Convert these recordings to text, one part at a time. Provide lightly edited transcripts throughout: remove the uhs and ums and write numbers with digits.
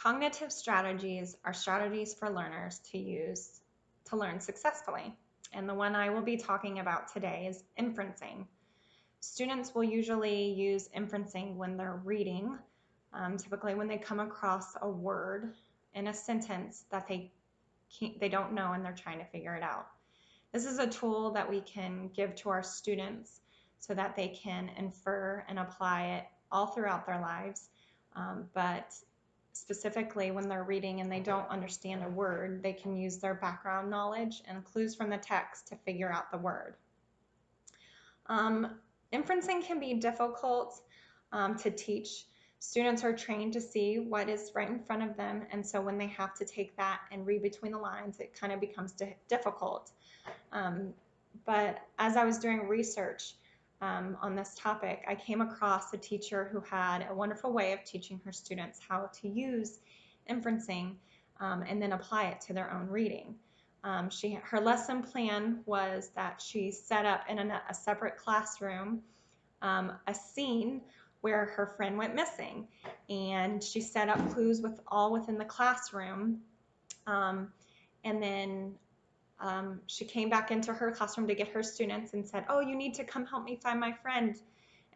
Cognitive strategies are strategies for learners to use to learn successfully. And the one I will be talking about today is inferencing. Students will usually use inferencing when they're reading, typically when they come across a word in a sentence that they don't know and they're trying to figure it out. This is a tool that we can give to our students so that they can infer and apply it all throughout their lives. But specifically when they're reading and they don't understand a word, they can use their background knowledge and clues from the text to figure out the word. Inferencing can be difficult to teach. Students are trained to see what is right in front of them, and so when they have to take that and read between the lines, it kind of becomes difficult. But as I was doing research on this topic, I came across a teacher who had a wonderful way of teaching her students how to use inferencing and then apply it to their own reading. Her lesson plan was that she set up in a separate classroom a scene where her friend went missing, and she set up clues all within the classroom, and then she came back into her classroom to get her students and said, "Oh, you need to come help me find my friend."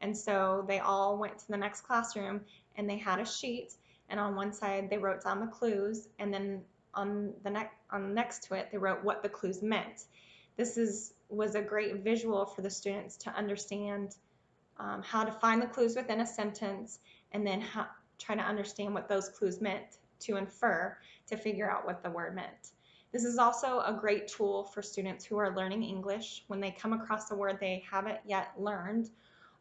And so they all went to the next classroom and they had a sheet, and on one side they wrote down the clues, and then on next to it they wrote what the clues meant. This was a great visual for the students to understand how to find the clues within a sentence, and then try to understand what those clues meant to infer, to figure out what the word meant. This is also a great tool for students who are learning English when they come across a word they haven't yet learned,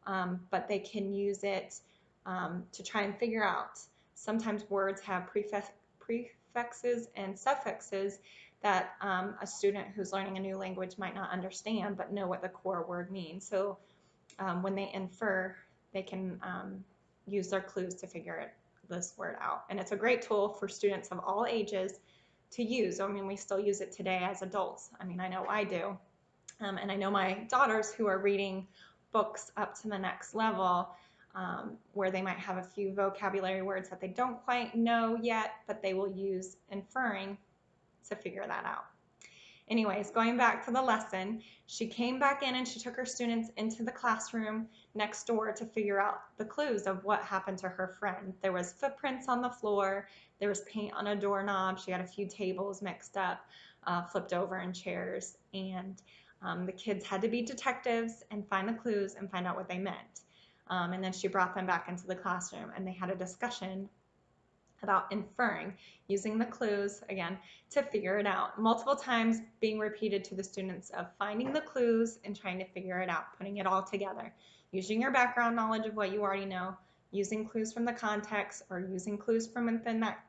but they can use it to try and figure out. Sometimes words have prefixes and suffixes that a student who's learning a new language might not understand but know what the core word means. So when they infer, they can use their clues to figure this word out. And it's a great tool for students of all ages to use. I mean, we still use it today as adults. I mean, I know I do. And I know my daughters who are reading books up to the next level, where they might have a few vocabulary words that they don't quite know yet, but they will use inferring to figure that out. Anyways, going back to the lesson, she came back in and she took her students into the classroom next door to figure out the clues of what happened to her friend. There was footprints on the floor, there was paint on a doorknob, she had a few tables mixed up, flipped over in chairs, and the kids had to be detectives and find the clues and find out what they meant. And then she brought them back into the classroom and they had a discussion about inferring, using the clues again to figure it out. Multiple times being repeated to the students of finding the clues and trying to figure it out, putting it all together, using your background knowledge of what you already know, using clues from the context or using clues from within that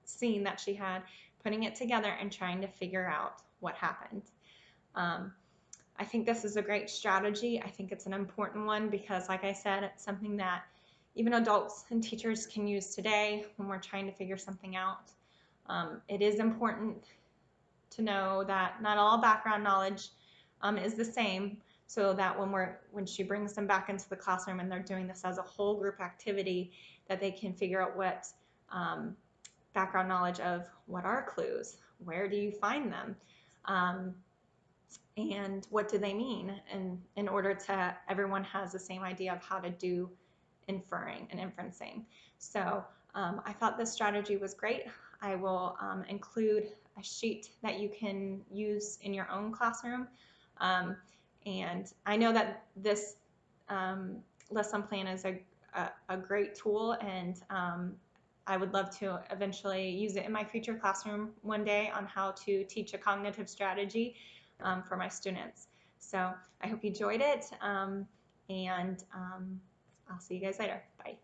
scene that she had, putting it together and trying to figure out what happened. I think this is a great strategy. I think it's an important one because, like I said, it's something that even adults and teachers can use today when we're trying to figure something out. It is important to know that not all background knowledge is the same, so that when she brings them back into the classroom and they're doing this as a whole group activity, that they can figure out what background knowledge of what are clues, where do you find them, and what do they mean, and in order to everyone has the same idea of how to do inferring and inferencing. So I thought this strategy was great. I will include a sheet that you can use in your own classroom. And I know that this lesson plan is a great tool, and I would love to eventually use it in my future classroom one day on how to teach a cognitive strategy for my students. So I hope you enjoyed it, and I'll see you guys later. Bye.